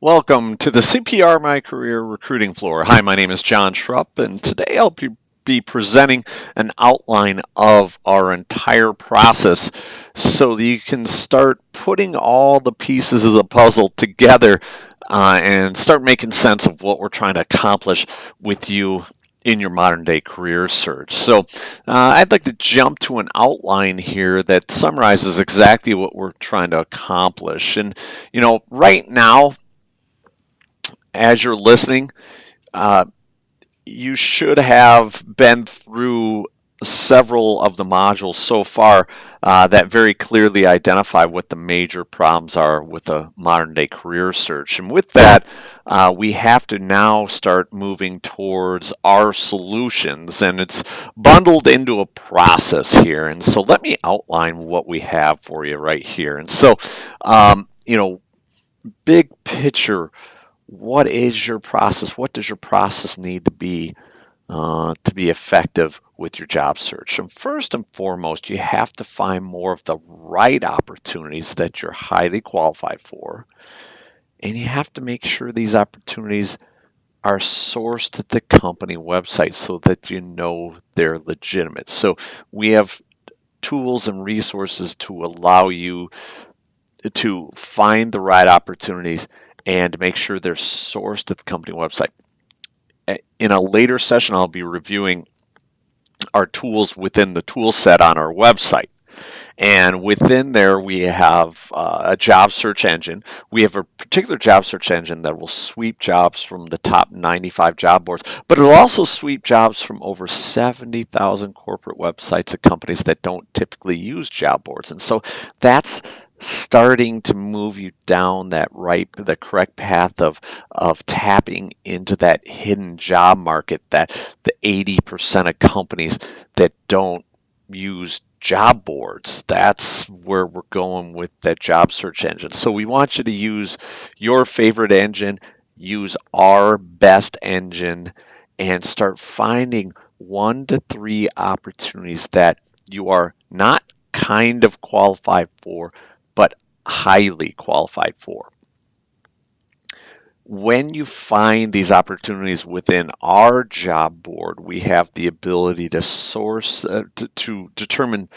Welcome to the CPR My Career Recruiting Floor. Hi, my name is John Schrupp, and today I'll be presenting an outline of our entire process so that you can start putting all the pieces of the puzzle together and start making sense of what we're trying to accomplish with you in your modern day career search. So I'd like to jump to an outline here that summarizes exactly what we're trying to accomplish. And, right now, as you're listening, uh, you should have been through several of the modules so far that very clearly identify what the major problems are with a modern day career search. And with that, we have to now start moving towards our solutions, and it's bundled into a process here. And so let me outline what we have for you right here. And so, big picture, what is your process? What does your process need to be effective with your job search? And first and foremost, you have to find more of the right opportunities that you're highly qualified for. And you have to make sure these opportunities are sourced at the company website so that you know they're legitimate. So we have tools and resources to allow you to find the right opportunities and make sure they're sourced at the company website. In a later session, I'll be reviewing our tools within the tool set on our website. And within there, we have a job search engine. We have a particular job search engine that will sweep jobs from the top 95 job boards, but it'll also sweep jobs from over 70,000 corporate websites of companies that don't typically use job boards. And so that's starting to move you down the correct path of tapping into that hidden job market, that the 80% of companies that don't use job boards. That's where we're going with that job search engine. So we want you to use your favorite engine, use our best engine, and start finding 1 to 3 opportunities that you are not kind of qualified for, but highly qualified for. When you find these opportunities within our job board, we have the ability to to determine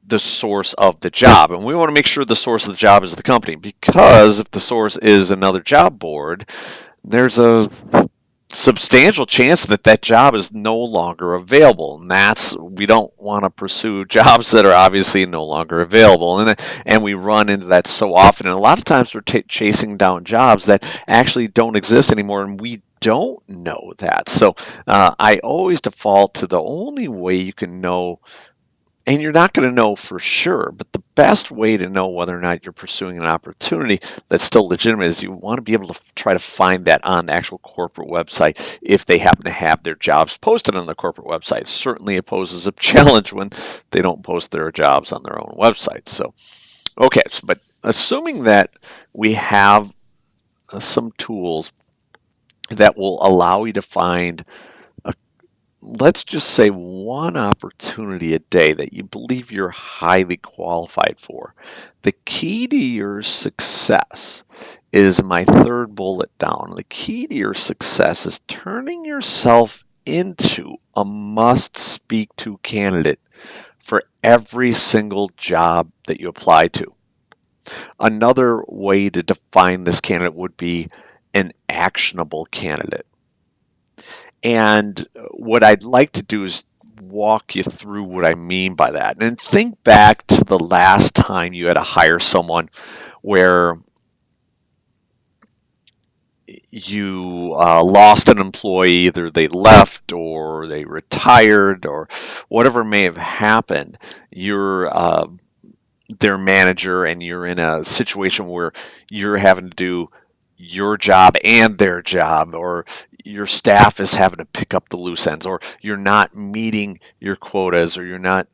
the source of the job. And we want to make sure the source of the job is the company, because if the source is another job board, there's a substantial chance that that job is no longer available. And we don't want to pursue jobs that are obviously no longer available. And we run into that so often. And a lot of times we're chasing down jobs that actually don't exist anymore, and we don't know that. So I always default to the only way you can know, and you're not going to know for sure, but the best way to know whether or not you're pursuing an opportunity that's still legitimate is you want to be able to try to find that on the actual corporate website if they happen to have their jobs posted on the corporate website. Certainly it poses a challenge when they don't post their jobs on their own website. So, okay, but assuming that we have some tools that will allow you to find, let's just say, one opportunity a day that you believe you're highly qualified for. The key to your success is my third bullet down. The key to your success is turning yourself into a must-speak to candidate for every single job that you apply to. Another way to define this candidate would be an actionable candidate. And what I'd like to do is walk you through what I mean by that. And think back to the last time you had to hire someone where you lost an employee, either they left or they retired or whatever may have happened. You're their manager and you're in a situation where you're having to do your job and their job, or your staff is having to pick up the loose ends, or you're not meeting your quotas, or you're not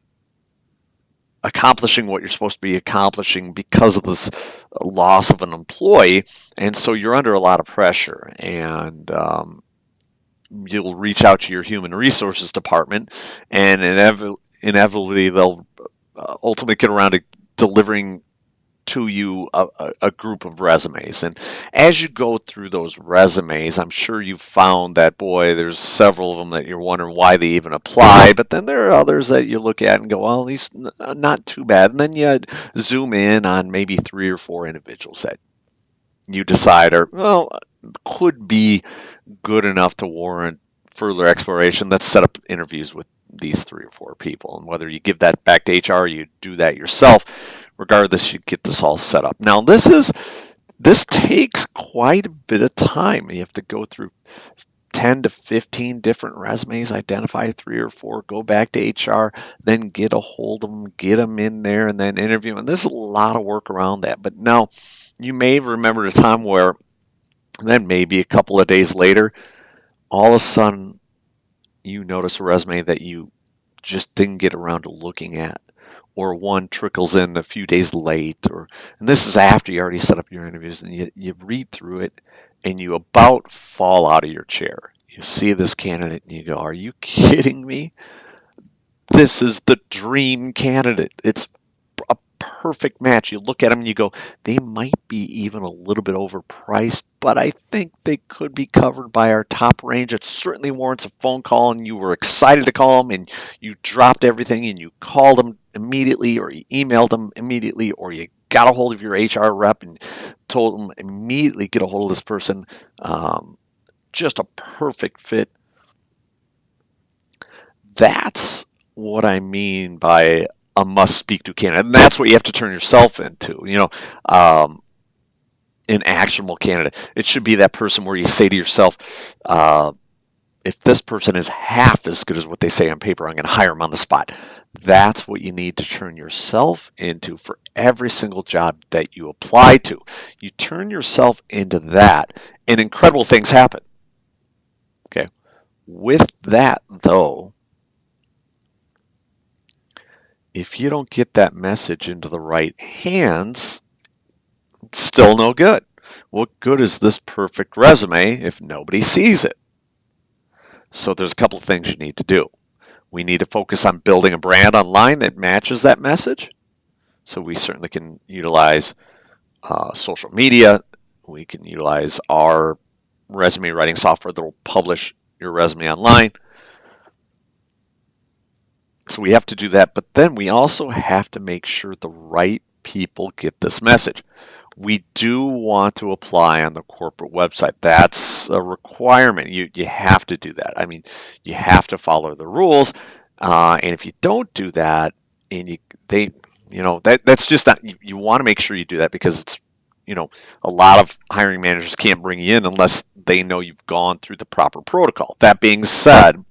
accomplishing what you're supposed to be accomplishing because of this loss of an employee, and so you're under a lot of pressure. And you'll reach out to your human resources department, and inevitably they'll ultimately get around to delivering to you a group of resumes. And as you go through those resumes, I'm sure you've found that, boy, there's several of them that you're wondering why they even apply, but then there are others that you look at and go, well, these not too bad. And then you zoom in on maybe 3 or 4 individuals that you decide are, well, could be good enough to warrant further exploration. Let's set up interviews with these 3 or 4 people. And whether you give that back to HR or you do that yourself, regardless, you get this all set up. Now, this takes quite a bit of time. You have to go through 10 to 15 different resumes, identify 3 or 4, go back to HR, then get a hold of them, get them in there, and then interview. And there's a lot of work around that. But now, you may remember a time where then maybe a couple of days later, all of a sudden you notice a resume that you just didn't get around to looking at, or one trickles in a few days late, and this is after you already set up your interviews, and you read through it and you about fall out of your chair. You see this candidate and you go, are you kidding me? This is the dream candidate. It's a perfect match. You look at them and you go, they might be even a little bit overpriced, but I think they could be covered by our top range. It certainly warrants a phone call, and you were excited to call them, and you dropped everything and you called them immediately, or you emailed them immediately, or you got a hold of your HR rep and told them immediately, get a hold of this person. Just a perfect fit. That's what I mean by a must speak to candidate. And that's what you have to turn yourself into, an actionable candidate. It should be that person where you say to yourself, if this person is half as good as what they say on paper, I'm going to hire them on the spot. That's what you need to turn yourself into for every single job that you apply to. You turn yourself into that, and incredible things happen. Okay. With that, though, if you don't get that message into the right hands, it's still no good. What good is this perfect resume if nobody sees it? So there's a couple of things you need to do. We need to focus on building a brand online that matches that message. So we certainly can utilize social media. We can utilize our resume writing software that will publish your resume online. So we have to do that, but then we also have to make sure the right people get this message. We do want to apply on the corporate website. That's a requirement. You have to do that. I mean, you have to follow the rules, and if you don't do that, and that's just not. You want to make sure you do that, because it's a lot of hiring managers can't bring you in unless they know you've gone through the proper protocol. That being said,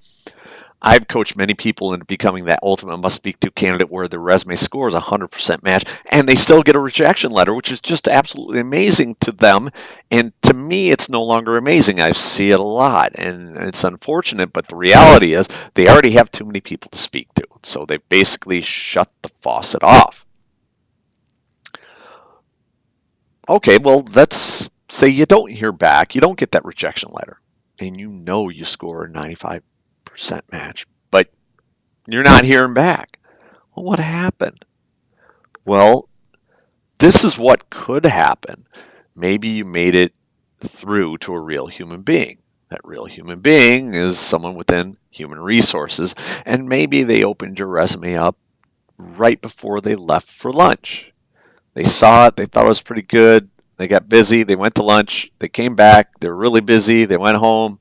I've coached many people into becoming that ultimate must speak to candidate where their resume score is 100% match, and they still get a rejection letter, which is just absolutely amazing to them. And to me, it's no longer amazing. I see it a lot, and it's unfortunate, but the reality is they already have too many people to speak to. So they basically shut the faucet off. Okay, well, let's say you don't hear back, you don't get that rejection letter, and you score a 95% match, but you're not hearing back. Well, what happened? Well, this is what could happen. Maybe you made it through to a real human being. That real human being is someone within human resources, and maybe they opened your resume up right before they left for lunch. They saw it, they thought it was pretty good, they got busy, they went to lunch, they came back, they were really busy, they went home,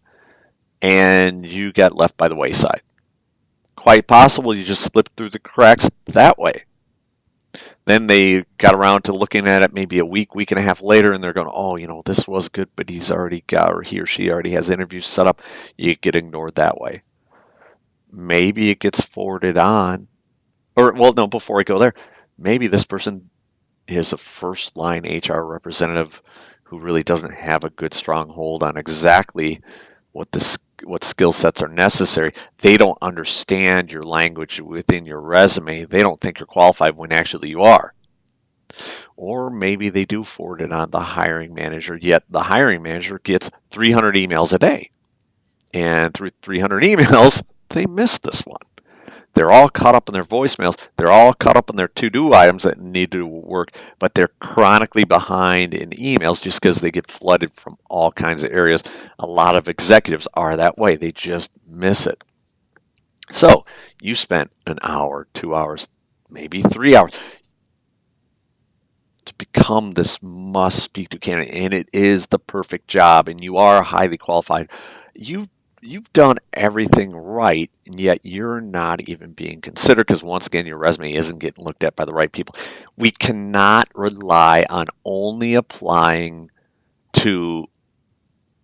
and you got left by the wayside. Quite possible you just slipped through the cracks that way. Then they got around to looking at it maybe a week and a half later, and they're going, oh, this was good, but he's already got, or he or she already has interviews set up. You get ignored that way. Maybe it gets forwarded on, or, well, no, before I go there, maybe this person is a first line HR representative who really doesn't have a good strong hold on exactly what this what skill sets are necessary. They don't understand your language within your resume. They don't think you're qualified when actually you are. Or maybe they do forward it on the hiring manager, yet the hiring manager gets 300 emails a day. And through 300 emails, they miss this one. They're all caught up in their voicemails. They're all caught up in their to-do items that need to work, but they're chronically behind in emails just because they get flooded from all kinds of areas. A lot of executives are that way. They just miss it. So you spent an hour, 2 hours, maybe 3 hours to become this must speak to candidate, and it is the perfect job, and you are highly qualified. You've done everything right, and yet you're not even being considered because once again your resume isn't getting looked at by the right people. We cannot rely on only applying to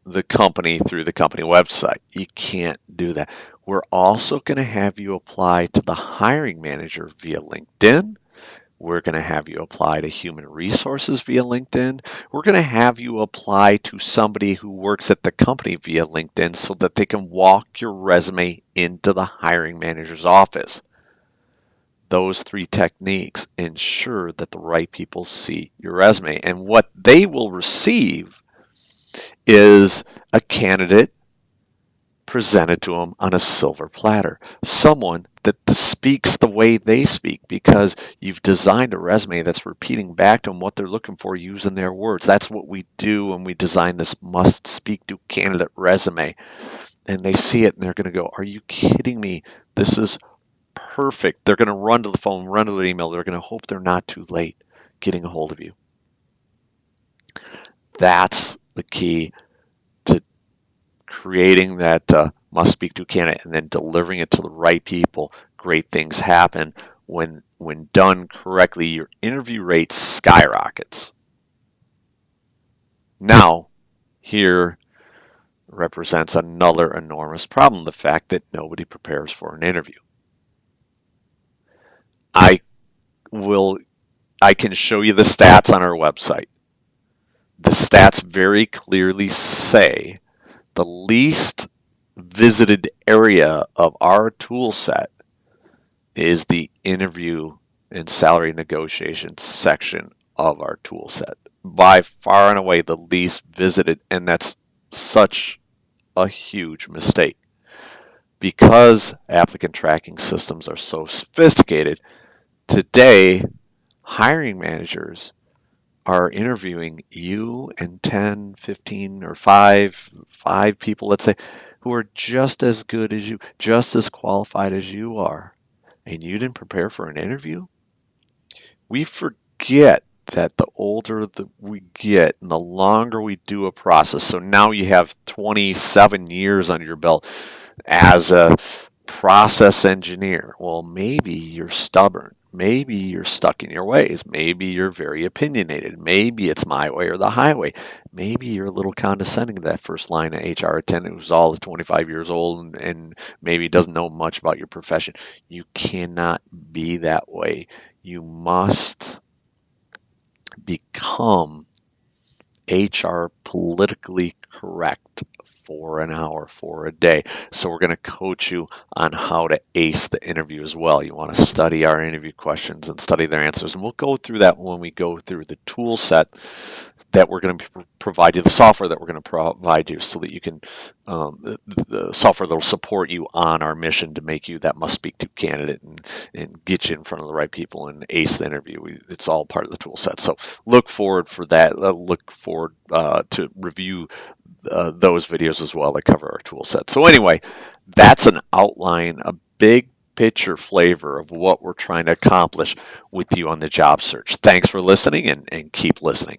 the company through the company website. You can't do that. We're also going to have you apply to the hiring manager via LinkedIn. We're going to have you apply to human resources via LinkedIn. We're going to have you apply to somebody who works at the company via LinkedIn so that they can walk your resume into the hiring manager's office. Those three techniques ensure that the right people see your resume. And what they will receive is a candidate presented to them on a silver platter. Someone that speaks the way they speak because you've designed a resume that's repeating back to them what they're looking for using their words. That's what we do when we design this must speak to candidate resume. And they see it and they're going to go, are you kidding me? This is perfect. They're going to run to the phone, run to the email. They're going to hope they're not too late getting a hold of you. That's the key to creating that must speak to candidate and then delivering it to the right people. Great things happen when done correctly. Your interview rate skyrockets. Now, here represents another enormous problem: the fact that nobody prepares for an interview. I will. I can show you the stats on our website. The stats very clearly say the least visited area of our tool set is the interview and salary negotiation section of our tool set. By far and away the least visited, and that's such a huge mistake. Because applicant tracking systems are so sophisticated, today hiring managers are interviewing you and 10, 15, or five people, let's say, who are just as good as you, just as qualified as you are, and you didn't prepare for an interview? We forget that the older that we get and the longer we do a process. So now you have 27 years under your belt as a process engineer. Well, maybe you're stubborn. Maybe you're stuck in your ways. Maybe you're very opinionated. Maybe it's my way or the highway. Maybe you're a little condescending to that first line of HR attendant who's all 25 years old and maybe doesn't know much about your profession. You cannot be that way. You must become HR politically correct for an hour, for a day. So we're going to coach you on how to ace the interview as well. You want to study our interview questions and study their answers. And we'll go through that when we go through the tool set that we're going to provide you, the software that we're going to provide you so that you can, the software that will support you on our mission to make you that must speak to candidate and get you in front of the right people and ace the interview. It's all part of the tool set. So look forward for that. Look forward to review those videos as well that cover our tool set. So anyway, that's an outline, a big picture flavor of what we're trying to accomplish with you on the job search. Thanks for listening and keep listening.